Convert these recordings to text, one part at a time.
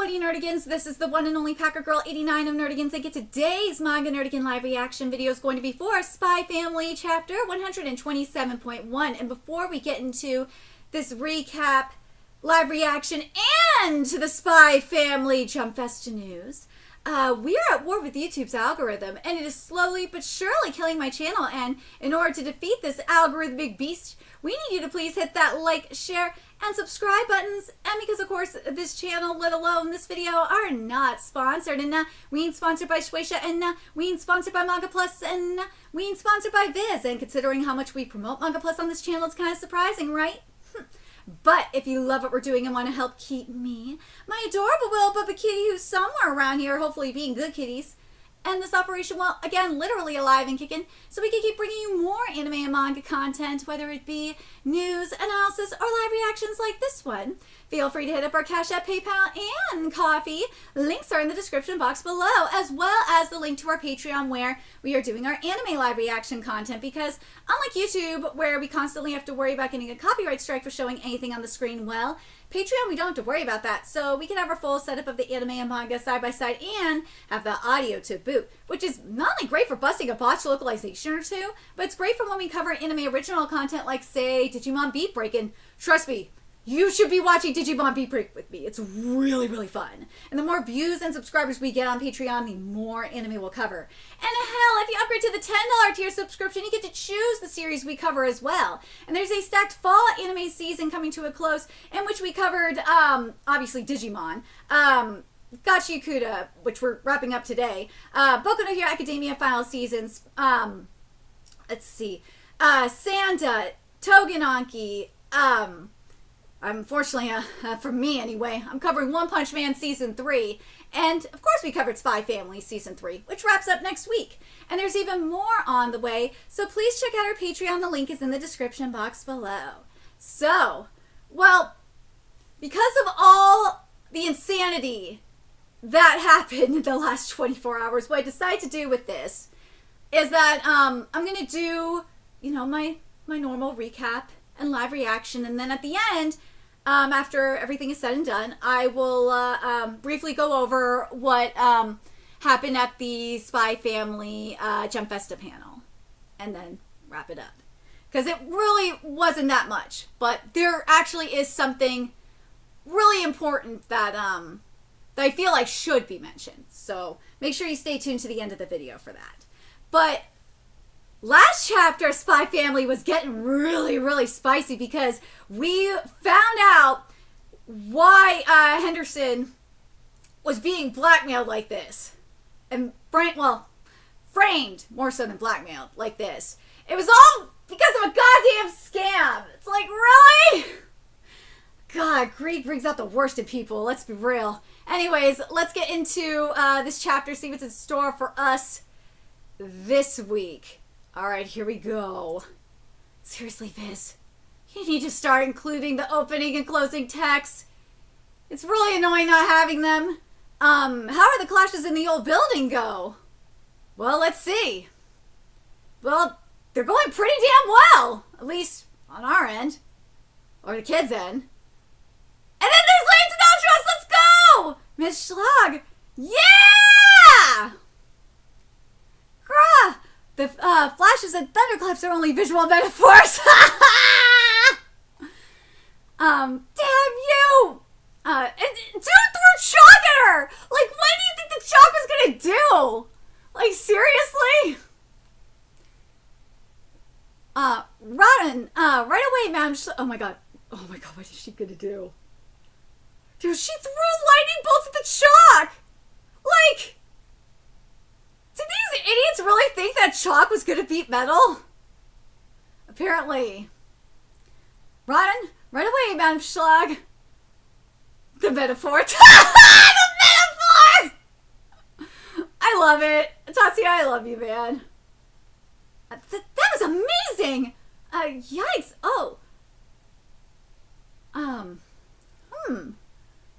Howdy Nerdigans, this is the one and only Packer Girl 89 of Nerdigans, and today's Manga Nerdigan live reaction video is going to be for Spy Family chapter 127.1. And before we get into this recap, live reaction, and the Spy Family Jump Festa news, we are at war with YouTube's algorithm, and it is slowly but surely killing my channel. And in order to defeat this algorithmic beast, we need you to please hit that like, share, and subscribe buttons. And because of course this channel, let alone this video, are not sponsored, and we ain't sponsored by Shueisha, and we ain't sponsored by Manga Plus, and we ain't sponsored by Viz. And considering how much we promote Manga Plus on this channel, it's kind of surprising, right? But if you love what we're doing and want to help keep me, my adorable little Bubba kitty who's somewhere around here, hopefully being good kitties, and this operation, well, again, literally alive and kicking, so we can keep bringing you more anime and manga content, whether it be news, analysis, or live reactions like this one. Feel free to hit up our Cash App, PayPal, and Coffee. Links are in the description box below, as well as the link to our Patreon where we are doing our anime live reaction content, because unlike YouTube, where we constantly have to worry about getting a copyright strike for showing anything on the screen, well, Patreon, we don't have to worry about that, so we can have our full setup of the anime and manga side by side and have the audio to boot, which is not only great for busting a botched localization or two, but it's great for when we cover anime original content like, say, Digimon Beat Break. And trust me, you should be watching Digimon Beat Break with me. It's really, really fun. And the more views and subscribers we get on Patreon, the more anime we'll cover. And hell, if you upgrade to the $10 tier subscription, you get to choose the series we cover as well. And there's a stacked fall anime season coming to a close, in which we covered, obviously, Digimon, Gachi Kuda, which we're wrapping up today, Boku no Hero Academia final seasons, let's see, Sanda, Togenanki, unfortunately, for me anyway, I'm covering One Punch Man Season 3. And, of course, we covered Spy Family Season 3, which wraps up next week. And there's even more on the way, so please check out our Patreon. The link is in the description box below. So, well, because of all the insanity that happened in the last 24 hours, what I decided to do with this is that I'm going to do, you know, my normal recap and live reaction, and then at the end, after everything is said and done, I will briefly go over what happened at the Spy Family Jump Festa panel, and then wrap it up. Because it really wasn't that much, but there actually is something really important that I feel like should be mentioned. So make sure you stay tuned to the end of the video for that. But last chapter, Spy Family was getting really, really spicy because we found out why Henderson was being blackmailed like this. And framed more so than blackmailed like this. It was all because of a goddamn scam. It's like, really? God, greed brings out the worst in people. Let's be real. Anyways, let's get into this chapter, see what's in store for us this week. Alright, here we go. Seriously, Viz, you need to start including the opening and closing text. It's really annoying not having them. How are the clashes in the old building go? Well, let's see. Well, they're going pretty damn well. At least on our end. Or the kids' end. And then there's Lanes and Ultras! Let's go! Miss Schlag! Yeah! Grah! The flashes and thunderclaps are only visual metaphors. Damn you! And dude threw chalk at her! Like, what do you think the chalk was gonna do? Like, seriously? Rodden, right away, ma'am. Oh my god, what is she gonna do? Dude, she threw lightning bolts at the chalk! Like, did these idiots really think that chalk was gonna beat metal? Apparently. Rodden, right away, Madam Schlag. The metaphor. The metaphor! I love it. Tatsuya, I love you, man. That was amazing! Yikes. Oh.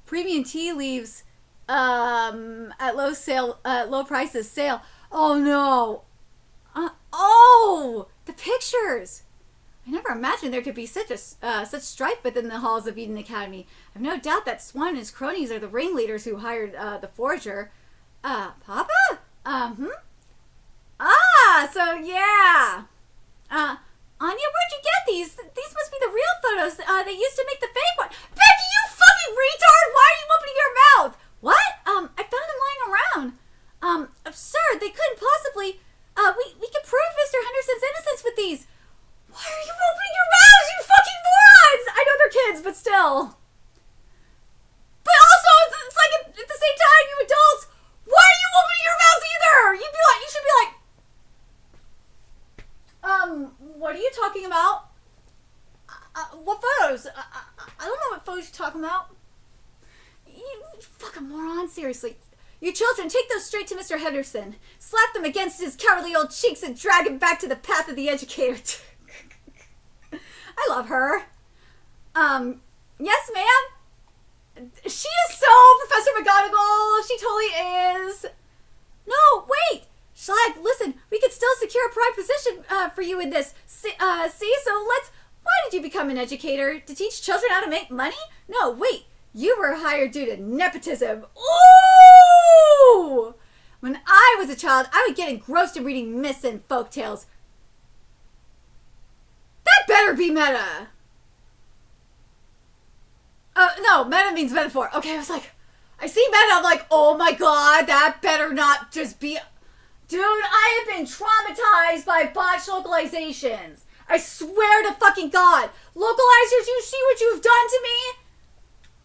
Premium tea leaves at low prices sale. Oh no. Oh, the pictures. I never imagined there could be such strife within the halls of Eden Academy. I've no doubt that Swan and his cronies are the ringleaders who hired the forger. Papa? So yeah. Anya, where'd you get these? These must be the real photos they used to make the fake one. Becky, you fucking retard! Why are you opening your mouth? What? I found them lying around. Absurd. They couldn't possibly. We can prove Mr. Henderson's innocence with these. Why are you opening your mouths, you fucking morons? I know they're kids, but still. But also, it's like at the same time, you adults, why are you opening your mouths either? You should be like, what are you talking about? What photos? I don't know what photos you're talking about. You fucking moron, seriously. You children, take those straight to Mr. Henderson. Slap them against his cowardly old cheeks and drag him back to the path of the educator. I love her. Yes, ma'am? She is so Professor McGonagall. She totally is. No, wait. Schlag, listen, we could still secure a prime position for you in this. So let's... Why did you become an educator? To teach children how to make money? No, wait. You were hired due to nepotism. Ooh! When I was a child, I would get engrossed in reading myths and folk tales. That better be meta. No, meta means metaphor. Okay, I was like, I see meta, I'm like, oh my god, that better not just be... Dude, I have been traumatized by botched localizations. I swear to fucking god. Localizers, you see what you've done to me?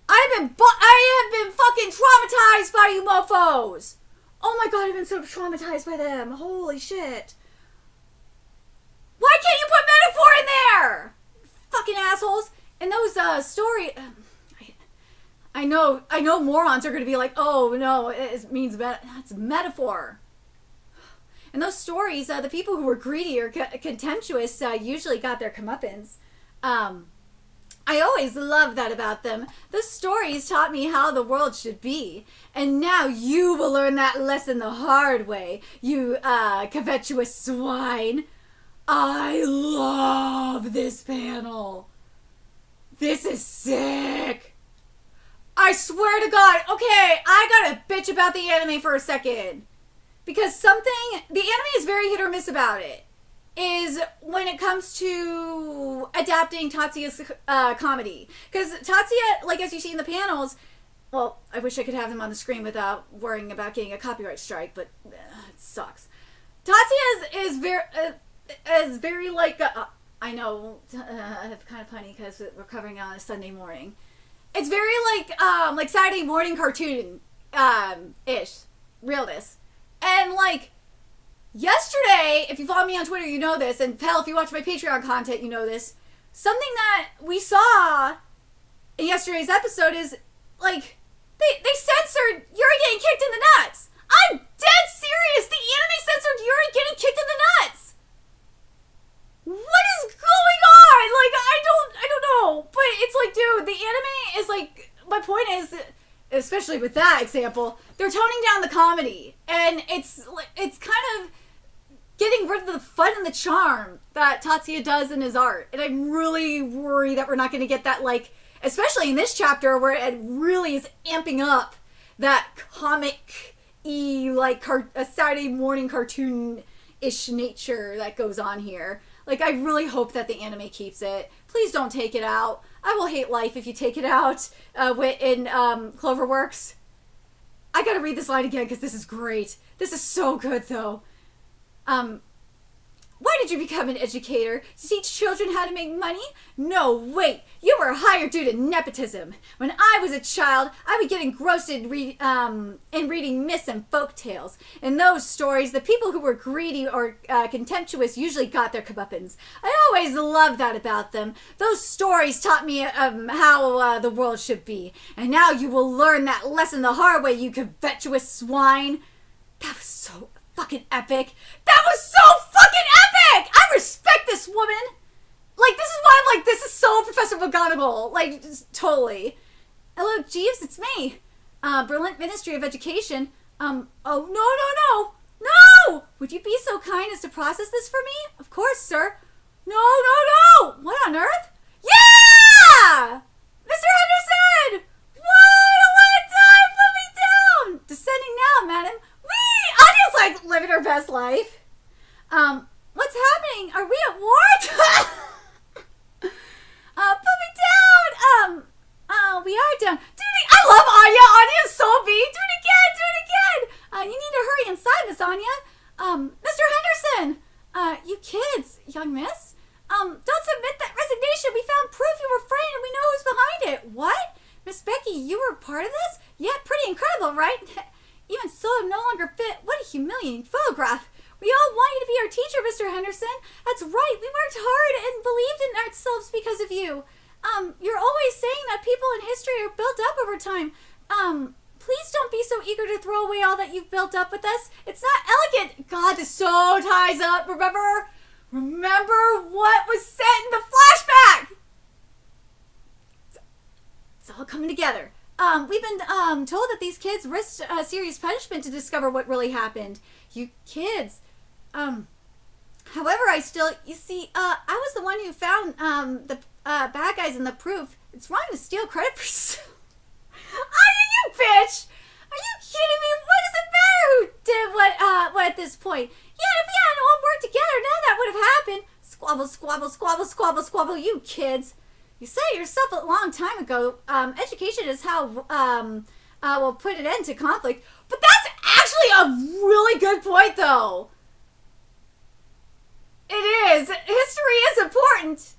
I have been fucking traumatized by you mofos. Oh my god, I've been so traumatized by them. Holy shit. Why can't you put metaphor in there? Fucking assholes. And those story... I know morons are going to be like, oh no, it means that's metaphor. And those stories, the people who were greedy or contemptuous usually got their comeuppance. I always loved that about them. Those stories taught me how the world should be. And now you will learn that lesson the hard way, you covetous swine. I love this panel. This is sick. I swear to God. Okay, I gotta bitch about the anime for a second. Because the anime is very hit or miss about it, is when it comes to adapting Tatsuya's comedy. Because Tatsuya, like as you see in the panels, well, I wish I could have him on the screen without worrying about getting a copyright strike, but it sucks. Tatsuya is very like, I know, kind of funny because we're covering it on a Sunday morning. It's very like Saturday morning cartoon ish realness. And like yesterday, if you follow me on Twitter, you know this, and hell, if you watch my Patreon content, you know this. Something that we saw in yesterday's episode is like they censored Yuri getting kicked in the nuts. I'm dead serious. The anime censored Yuri getting kicked in the nuts. What is going on? Like I don't know. But it's like, dude, the anime is like, my point is, especially with that example, they're toning down the comedy, and it's kind of getting rid of the fun and the charm that Tatsuya does in his art. And I'm really worried that we're not going to get that, like, especially in this chapter where it really is amping up that comic-y, like a Saturday morning cartoon-ish nature that goes on here. Like, I really hope that the anime keeps it. Please don't take it out. I will hate life if you take it out in Cloverworks. I gotta read this line again because this is great. This is so good, though. Why did you become an educator? To teach children how to make money? No, wait. You were hired due to nepotism. When I was a child, I would get engrossed in reading myths and folk tales. In those stories, the people who were greedy or contemptuous usually got their comeuppance. I always loved that about them. Those stories taught me how the world should be. And now you will learn that lesson the hard way, you covetous swine. That was so fucking epic. That was so fucking epic! I respect this woman. Like, this is why I'm like, this is so Professor McGonagall. Like, just totally. Hello, Jeeves, it's me. Berlin Ministry of Education. Oh, no. No! Would you be so kind as to process this for me? Of course, sir. No, no, no! What on earth? Yeah! Mr. Henderson! Why one time? Put me down! Descending now, madam. Wee! Anya's like living her best life. What's happening? Are we at war? Put me down! We are down. I love Anya. Anya's so mean. Do it again. You need to hurry inside, Miss Anya. Mr. Henderson. You kids, young miss. Don't submit that resignation. We found proof you were framed and we know who's behind it. What? Miss Becky, you were part of this? Yeah, pretty incredible, right? Even so, I'm no longer fit. What a humiliating photograph. We all want you to be our teacher, Mr. Henderson. That's right. We worked hard and believed in ourselves because of you. You're always saying that people in history are built up over time. Please don't be so eager to throw away all that you've built up with us. It's not elegant. God, this so ties up. Remember what was said in the flashback. It's all coming together. We've been told that these kids risked serious punishment to discover what really happened. You kids. However, you see, I was the one who found the bad guys in the proof. It's wrong to steal credit for Anya, you bitch! Are you kidding me? What does it matter who did what at this point? Yeah, if we hadn't all worked together, none of that would have happened. Squabble, squabble, squabble, squabble, squabble, you kids. You said it yourself a long time ago. Education is how we'll put an end to conflict. But that's actually a really good point, though. It is. History is important.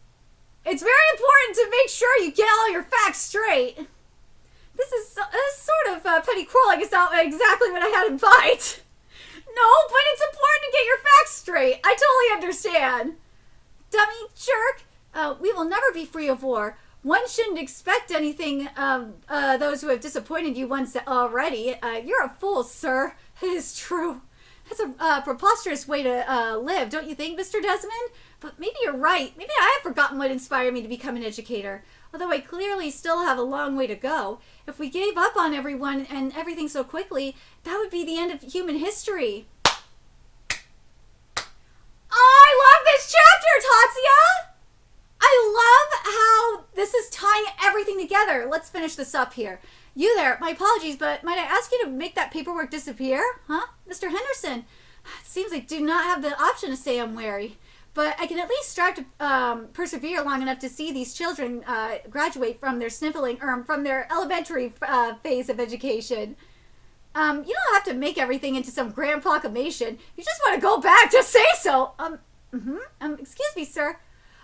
It's very important to make sure you get all your facts straight. This is sort of petty quarreling is not exactly what I had in mind. No, but it's important to get your facts straight. I totally understand. Dummy jerk. We will never be free of war. One shouldn't expect anything of those who have disappointed you once already. You're a fool, sir. It is true. That's a preposterous way to live, don't you think, Mr. Desmond? But maybe you're right. Maybe I have forgotten what inspired me to become an educator. Although I clearly still have a long way to go. If we gave up on everyone and everything so quickly, that would be the end of human history. I love this chapter, Tatsuya! I love how this is tying everything together. Let's finish this up here. You there, my apologies, but might I ask you to make that paperwork disappear? Huh? Mr. Henderson, it seems I do not have the option to say I'm wary. But I can at least strive to persevere long enough to see these children graduate from their sniffling, from their elementary phase of education. You don't have to make everything into some grand proclamation. You just want to go back, just say so. Excuse me, sir.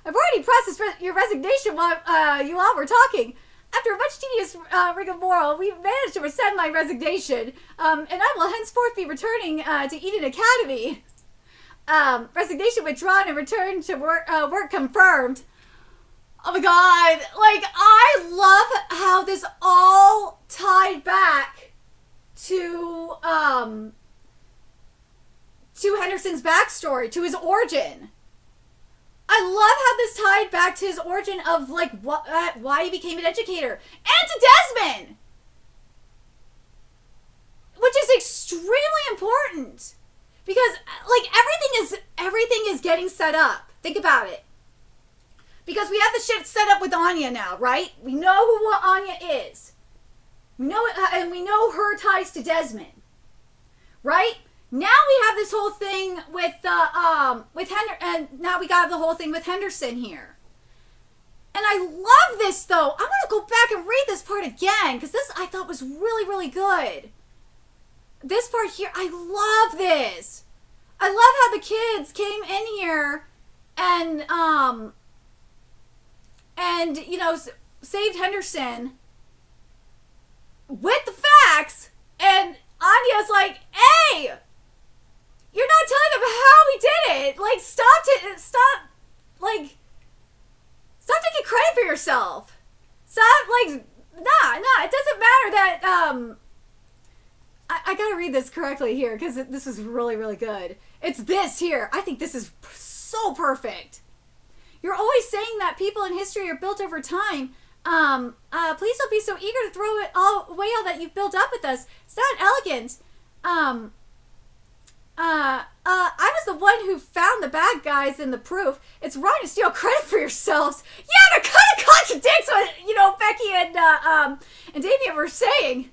I've already processed your resignation while you all were talking. After a much tedious rigmarole, we've managed to rescind my resignation, and I will henceforth be returning to Eden Academy. Resignation withdrawn and return to work confirmed. Oh my god, like, I love how this all tied back to Henderson's backstory, to his origin. I love how this tied back to his origin of, like, why he became an educator. And to Desmond! Which is extremely important. Because, like, everything is getting set up. Think about it. Because we have the shit set up with Anya now, right? We know what Anya is. We know it, and we know her ties to Desmond. Right? Now we have this whole thing with and now we got the whole thing with Henderson here. And I love this, though. I want to go back and read this part again, because this I thought was really, really good. This part here, I love this. I love how the kids came in here and you know, saved Henderson with the facts, and Anya's like, hey, you're not telling them how we did it. Like, stop taking credit for yourself. Stop, like, nah, it doesn't matter that, I gotta read this correctly here, because this is really, really good. It's this here. I think this is so perfect. You're always saying that people in history are built over time. Please don't be so eager to throw it away all that you've built up with us. It's not elegant. I was the one who found the bad guys in the proof. It's wrong to steal credit for yourselves. Yeah, that kind of contradicts what, Becky and Damien were saying.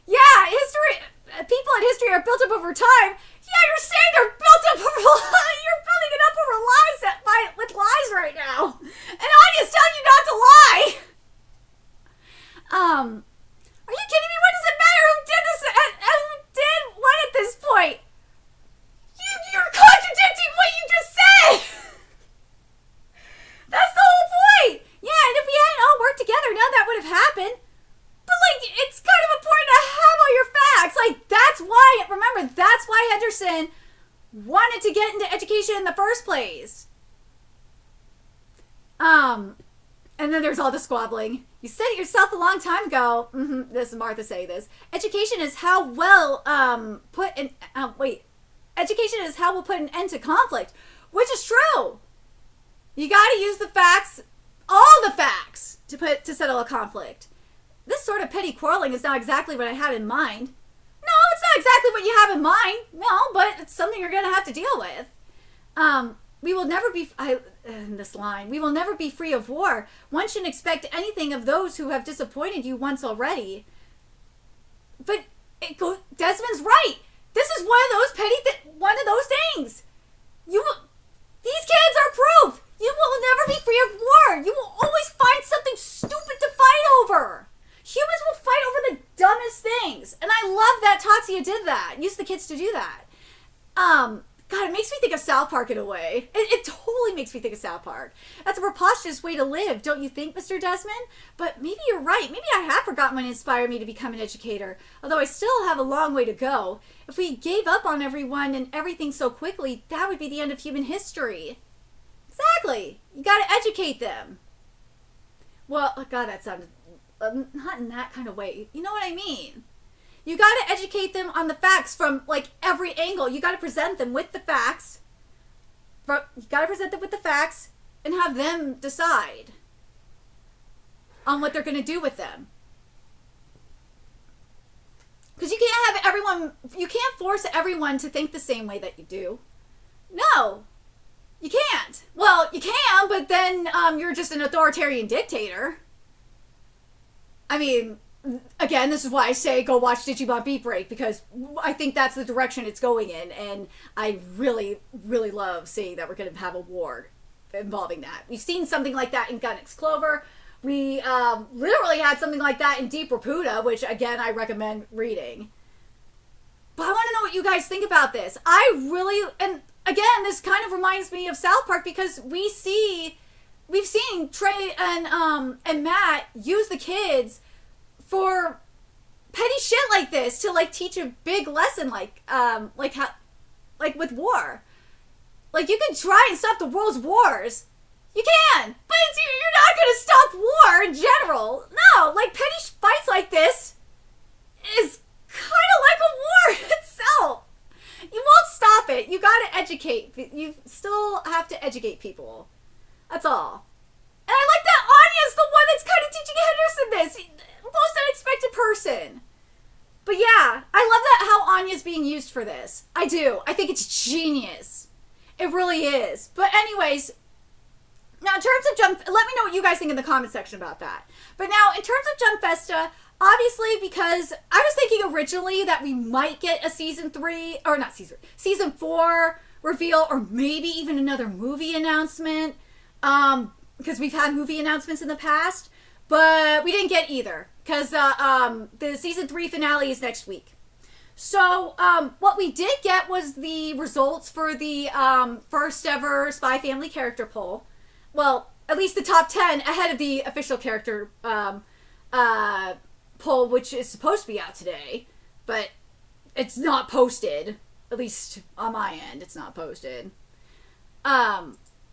Yeah, people in history are built up over time. Yeah, you're saying they're built up over you're building it up over lies with lies right now. And Anya's telling you not to lie. Are you kidding me? What does it matter who did this? Who did what at this point? You're contradicting what you just said. That's the whole point. Yeah, and if we hadn't all worked together, none of that would have happened. But, it's kind of important to have all your facts. That's why Henderson wanted to get into education in the first place. And then there's all the squabbling. You said it yourself a long time ago. This is Martha saying this. Education is how we'll put an end to conflict, which is true. You got to use the facts, all the facts, to settle a conflict. This sort of petty quarreling is not exactly what I had in mind. No, it's not exactly what you have in mind. No, but it's something you're going to have to deal with. We will never be, in this line, we will never be free of war. One shouldn't expect anything of those who have disappointed you once already. But Desmond's right. This is one of those one of those things. These kids are proof. You will never be free of war. You will always find something stupid to fight over. Humans will fight over the dumbest things. And I love that Tatsuya did that. Used the kids to do that. God, it makes me think of South Park in a way. It totally makes me think of South Park. That's a preposterous way to live, don't you think, Mr. Desmond? But maybe you're right. Maybe I have forgotten what inspired me to become an educator. Although I still have a long way to go. If we gave up on everyone and everything so quickly, that would be the end of human history. Exactly. You gotta educate them. Well, oh God, that sounded... not in that kind of way. You know what I mean? You got to educate them on the facts from every angle. You got to present them with the facts. And have them decide on what they're going to do with them. Because you can't force everyone to think the same way that you do. No, you can't. Well, you can, but then you're just an authoritarian dictator. I mean, again, this is why I say go watch Digimon Beat Break, because I think that's the direction it's going in, and I really, really love seeing that we're going to have a war involving that. We've seen something like that in Gun X Clover. We literally had something like that in Deep Raputa, which, again, I recommend reading. But I want to know what you guys think about this. And again, this kind of reminds me of South Park, because we've seen Trey and Matt use the kids for petty shit like this to teach a big lesson with war. You can try and stop the world's wars. You can, but you're not going to stop war in general. No, petty fights like this is kind of like a war itself. You won't stop it. You got to educate. You still have to educate people. That's all. And I like that Anya's the one that's kind of teaching Henderson this. Most unexpected person. But yeah, I love that how Anya's being used for this. I do. I think it's genius. It really is. But anyways, now in terms of let me know what you guys think in the comment section about that. But now in terms of Jump Festa, obviously, because I was thinking originally that we might get a season 4 reveal, or maybe even another movie announcement. Because we've had movie announcements in the past, but we didn't get either, because the season 3 finale is next week. So what we did get was the results for the first ever Spy Family character poll. Well, at least the top 10 ahead of the official character poll, which is supposed to be out today, but it's not posted. At least on my end, it's not posted.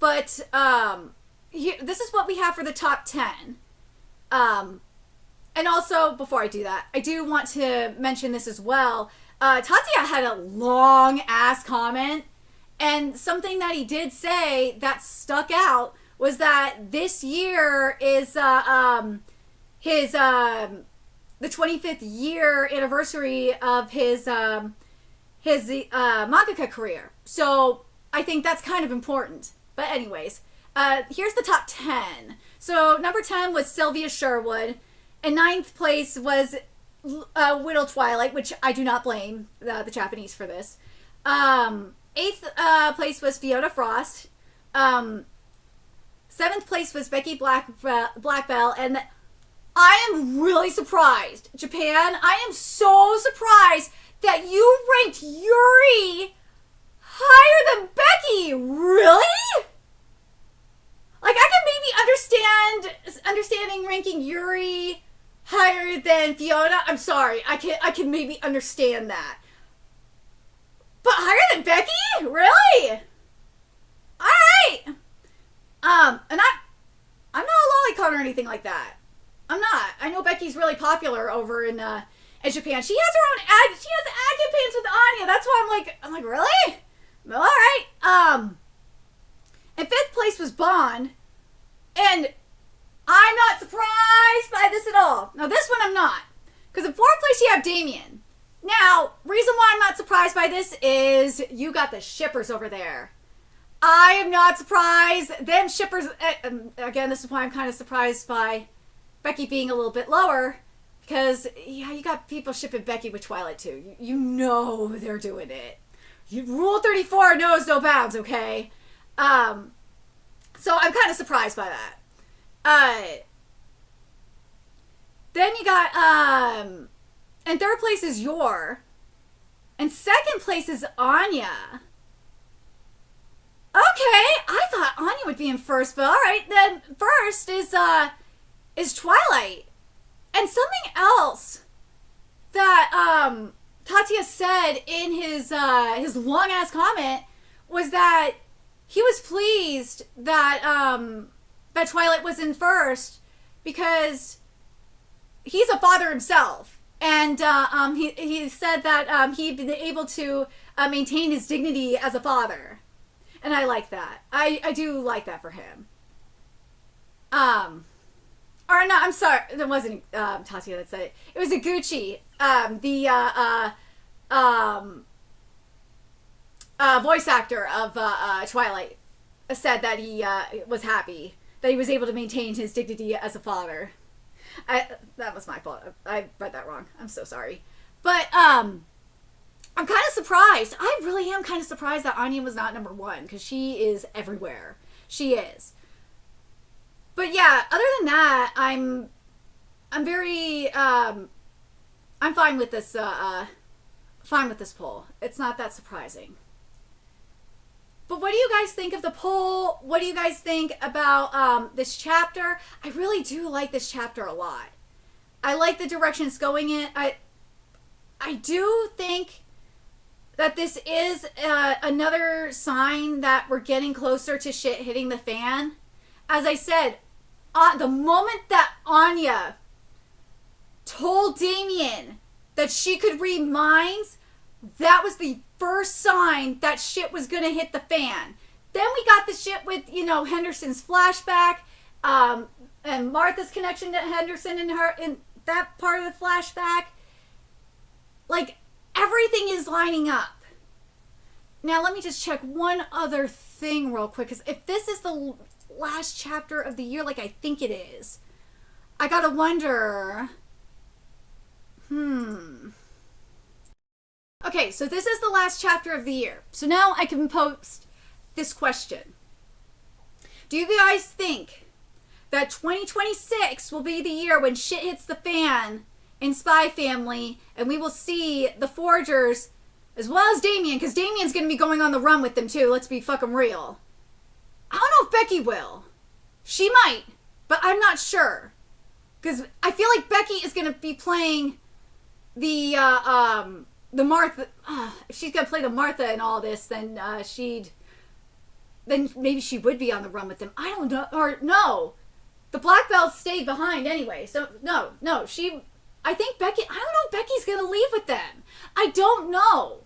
This is what we have for the top 10. And also, before I do that, I do want to mention this as well. Tatsuya had a long-ass comment, and something that he did say that stuck out was that this year is the 25th year anniversary of his his mangaka career. So I think that's kind of important. But anyways, here's the top 10. So number 10 was Sylvia Sherwood. And ninth place was Widow Twilight, which I do not blame the Japanese for this. Eighth place was Fiona Frost. Seventh place was Becky Blackbell. And I am really surprised, Japan. I am so surprised that you ranked Yuri higher than Becky. Really? Like, I can maybe understanding ranking Yuri higher than Fiona. I'm sorry. I can maybe understand that. But higher than Becky? Really? Alright. And I'm not a lolicon or anything like that. I'm not. I know Becky's really popular over in Japan. She has her own she has AccuPants with Anya. That's why I'm like, really? Alright. And fifth place was Bond. And I'm not surprised by this at all. Now this one I'm not. Because in fourth place you have Damien. Now, reason why I'm not surprised by this is you got the shippers over there. I am not surprised. Them shippers, again, this is why I'm kind of surprised by Becky being a little bit lower. Because, yeah, you got people shipping Becky with Twilight too. You know they're doing it. Rule 34 knows no bounds, okay? So I'm kind of surprised by that. Then you got, and third place is Yor. And second place is Anya. Okay, I thought Anya would be in first, but alright, then first is Twilight. And something else that Tatsuya said in his long ass comment was that he was pleased that that Twilight was in first because he's a father himself, and he said that he'd been able to maintain his dignity as a father, and I like that. I do like that for him. Or no, I'm sorry, it wasn't Tatsuya that said it. It was Iguchi, voice actor of Twilight, said that he was happy that he was able to maintain his dignity as a father. That was my fault. I read that wrong. I'm so sorry. But I'm kind of surprised. I really am kind of surprised that Anya was not number one, because she is everywhere. She is. But yeah, other than that, I'm very I'm fine with this poll. It's not that surprising. But what do you guys think of the poll? What do you guys think about this chapter? I really do like this chapter a lot. I like the direction it's going in. I do think that this is another sign that we're getting closer to shit hitting the fan. As I said, the moment that Anya told Damien that she could read minds, that was the first sign that shit was gonna hit the fan. Then we got the shit with, Henderson's flashback, and Martha's connection to Henderson in that part of the flashback. Like, everything is lining up. Now, let me just check one other thing real quick, because if this is the last chapter of the year, like I think it is, I gotta wonder. Okay, so this is the last chapter of the year. So now I can post this question. Do you guys think that 2026 will be the year when shit hits the fan in Spy Family, and we will see the Forgers as well as Damien, because Damien's going to be going on the run with them too, let's be fucking real. I don't know if Becky will. She might, but I'm not sure. Because I feel like Becky is going to be playing the Martha. If she's going to play the Martha in all this, then then maybe she would be on the run with them. I don't know. Or no. The Black Belt stayed behind anyway. So no. I think Becky, I don't know if Becky's going to leave with them. I don't know.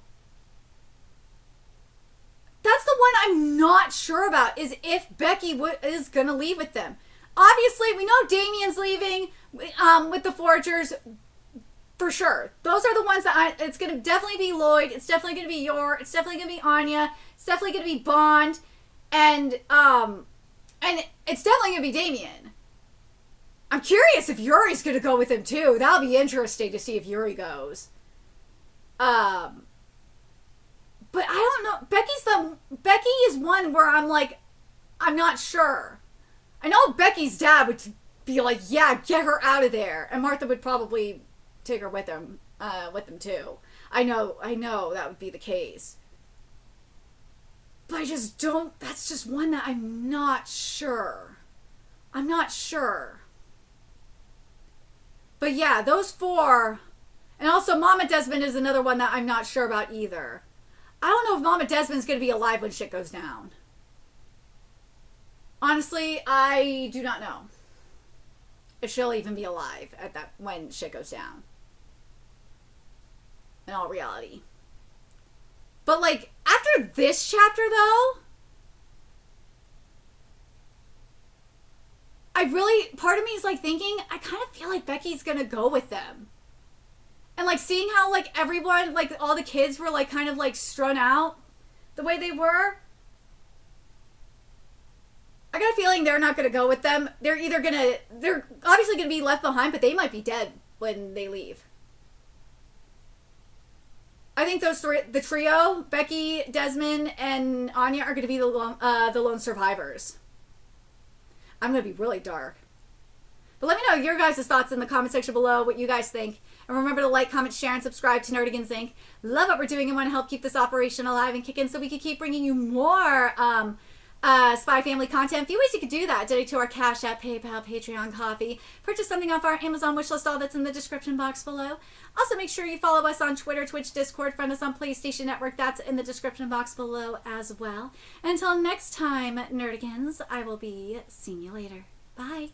That's the one I'm not sure about, is if Becky is going to leave with them. Obviously, we know Damien's leaving with the Forgers. for sure. Those are the ones that it's going to definitely be Lloyd. It's definitely going to be Yor. It's definitely going to be Anya. It's definitely going to be Bond. And it's definitely going to be Damien. I'm curious if Yuri's going to go with him too. That'll be interesting to see if Yuri goes. But I don't know. Becky is one where I'm like, I'm not sure. I know Becky's dad would be like, yeah, get her out of there. And Martha would probably take her with them too. I know that would be the case. But I just don't, that's just one that I'm not sure. I'm not sure. But yeah, those four, and also Mama Desmond is another one that I'm not sure about either. I don't know if Mama Desmond's going to be alive when shit goes down. Honestly, I do not know if she'll even be alive at that when shit goes down. In all reality. But like, after this chapter though, part of me is like thinking, I kind of feel like Becky's gonna go with them. And like seeing how like everyone, like all the kids were like kind of like strung out the way they were. I got a feeling they're not gonna go with them. They're obviously gonna be left behind, but they might be dead when they leave. I think the trio, Becky, Desmond, and Anya, are going to be the lone survivors. I'm going to be really dark. But let me know your guys' thoughts in the comment section below, what you guys think. And remember to like, comment, share, and subscribe to Nerdigans Inc. Love what we're doing and want to help keep this operation alive and kicking so we can keep bringing you more Spy Family content. A few ways you could do that: donate to our Cash App, PayPal, Patreon, Coffee, purchase something off our Amazon wishlist, all that's in the description box below. Also, make sure you follow us on Twitter, Twitch, Discord, friend us on PlayStation Network, that's in the description box below as well. Until next time, Nerdigans, I will be seeing you later. Bye.